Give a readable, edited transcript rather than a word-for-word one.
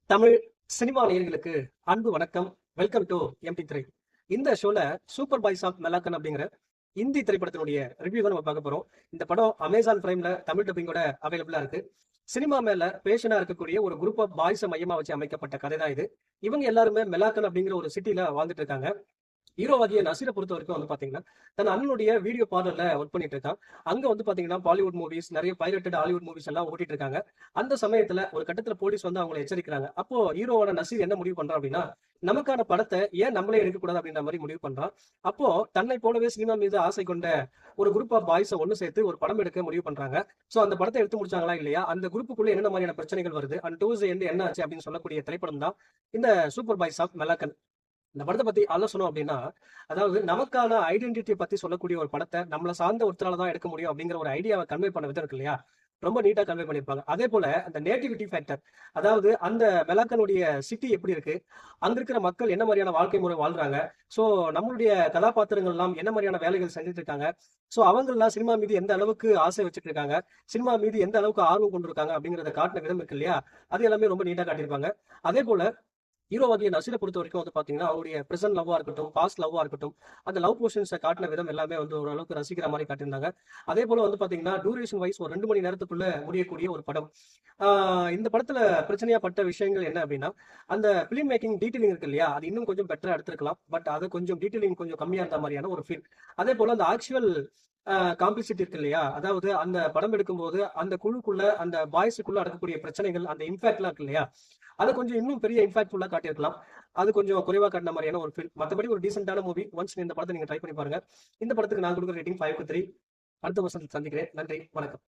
Tamil cinema நேயர்களுக்கு அன்பு வணக்கம். வெல்கம் டு எம்டி திரை. இந்த ஷோல சூப்பர் பாய்ஸ் ஆஃப் மெலாக்கன் அப்படிங்கிற இந்தி திரைப்படத்தினுடைய ரிவ்யூ தான் நம்ம பார்க்க போறோம். இந்த படம் அமேசான் பிரைம்ல தமிழ் டப்பிங்கோட அவைலபிளா இருக்கு. சினிமா மேல பேஷனா இருக்கக்கூடிய ஒரு குரூப் ஆஃப் பாய்ஸை மையமா வச்சு அமைக்கப்பட்ட கதை தான் இது. இவங்க எல்லாருமே மெலாக்கன் அப்படிங்கிற ஒரு சிட்டில வாழ்ந்துட்டு இருக்காங்க. ஹீரோவாகிய நசீரை பொறுத்த வரைக்கும் பாத்தீங்கன்னா தன் அண்ணனுடைய வீடியோ பார்லர்ல ஒர்க் பண்ணிட்டு இருக்கான். அங்க பாத்தீங்கன்னா பாலிவுட் மூவிஸ், நிறைய பைரட்டட் ஹாலிவுட் மூவிஸ் எல்லாம் ஓட்டிட்டு இருக்காங்க. அந்த சமயத்துல ஒரு கட்டத்துல போலீஸ் அவங்களை எச்சரிக்கிறாங்க. அப்போ ஹீரோவோட நசீர் என்ன முடிவு பண்றான் அப்படின்னா, நமக்கான படத்தை ஏன் நம்மளே எடுக்கக்கூடாது அப்படின்ற மாதிரி முடிவு பண்றான். அப்போ தன்னை போலவே சினிமா மீது ஆசை கொண்ட ஒரு குரூப் ஆஃப் பாய்ஸை ஒன்னு சேர்த்து ஒரு படம் எடுக்க முடிவு பண்றாங்க. சோ அந்த படத்தை எடுத்து முடிச்சாங்களா இல்லையா, அந்த குரூப்புக்குள்ள என்ன மாதிரியான பிரச்சனைகள் வருது, அண்ட் டூஸ் என்ன ஆச்சு அப்படின்னு சொல்லக்கூடிய திரைப்படம் தான் இந்த சூப்பர் பாய்ஸ் ஆஃப் மெலாக்கன். இந்த படத்தை பத்தி ஆலோசனம் அப்படின்னா, அதாவது நமக்கான ஐடென்டிட்டியை பத்தி சொல்லக்கூடிய ஒரு படத்தை நம்மள சார்ந்த ஒருத்தரால தான் எடுக்க முடியும் அப்படிங்கிற ஒரு ஐடியாவை கன்வே பண்ண விதம் இருக்கு இல்லையா, ரொம்ப நீட்டா கன்வே பண்ணிருப்பாங்க. அதே போல அந்த நேட்டிவிட்டி ஃபேக்டர், அதாவது அந்த மெலாக்கனுடைய சிட்டி எப்படி இருக்கு, அங்க இருக்கிற மக்கள் என்ன மாதிரியான வாழ்க்கை முறை வாழ்றாங்க, சோ நம்மளுடைய கதாபாத்திரங்கள் எல்லாம் என்ன மாதிரியான வேலைகள் செஞ்சுட்டு இருக்காங்க, சோ அவங்க எல்லாம் சினிமா மீது எந்த அளவுக்கு ஆசை வச்சுட்டு இருக்காங்க, சினிமா மீது எந்த அளவுக்கு ஆர்வம் கொண்டிருக்காங்க அப்படிங்கறத காட்டின விதம் இருக்கு இல்லையா, அது எல்லாமே ரொம்ப நீட்டா காட்டியிருப்பாங்க. அதே போல ஹீரோவாகிய நசீரை பொறுத்த வரைக்கும் பாத்தீங்கன்னா, அவருடைய பிரசன்ட் லவ்வா இருக்கட்டும், பாஸ்ட் லவ்வா இருக்கட்டும், அந்த லவ் போர்ஷன்ஸை காட்டின விதம் எல்லாமே ஓரளவுக்கு ரசிக்கிற மாதிரி காட்டியிருந்தாங்க. அதே போல பாத்தீங்கன்னா டியூரேஷன் வைஸ் ஒரு 2 மணி நேரத்துக்குள்ள முடியக்கூடிய ஒரு படம். இந்த படத்துல பிரச்சனையா பட்ட விஷயங்கள் என்ன அப்படின்னா, அந்த பிலிம் மேக்கிங் டீட்டெயிலிங் இருக்கு இல்லையா, அது இன்னும் கொஞ்சம் பெட்டரா எடுத்திருக்கலாம். பட் அது கொஞ்சம் டீட்டெயிலிங் கொஞ்சம் கம்மியா இருந்த மாதிரியான ஒரு ஃபீல். அதே போல அந்த ஆக்சுவல் காம்ப்ளிசிட்டி இருக்கு இல்லையா, அதாவது அந்த படம் எடுக்கும்போது அந்த குழுக்குள்ள அந்த பாய்ஸுக்குள்ள நடக்கக்கூடிய பிரச்சனைகள், அந்த இம்பாக்ட்லாம் இருக்கு இல்லையா, அதை கொஞ்சம் இன்னும் பெரிய இம்பாக்ட்ஃபுல்லா காட்டியிருக்கலாம். அது கொஞ்சம் குறைவா காட்டின மாதிரியான ஒரு ஃபீல். மற்றபடி ஒரு டீசென்டான மூவி. ஒன்ஸ் இந்த படத்தை நீங்க ட்ரை பண்ணி பாருங்க. இந்த படத்துக்கு நான் கொடுக்குற ரேட்டிங் 5க்கு 3. அடுத்த வருஷம் சந்திக்கிறேன். நன்றி, வணக்கம்.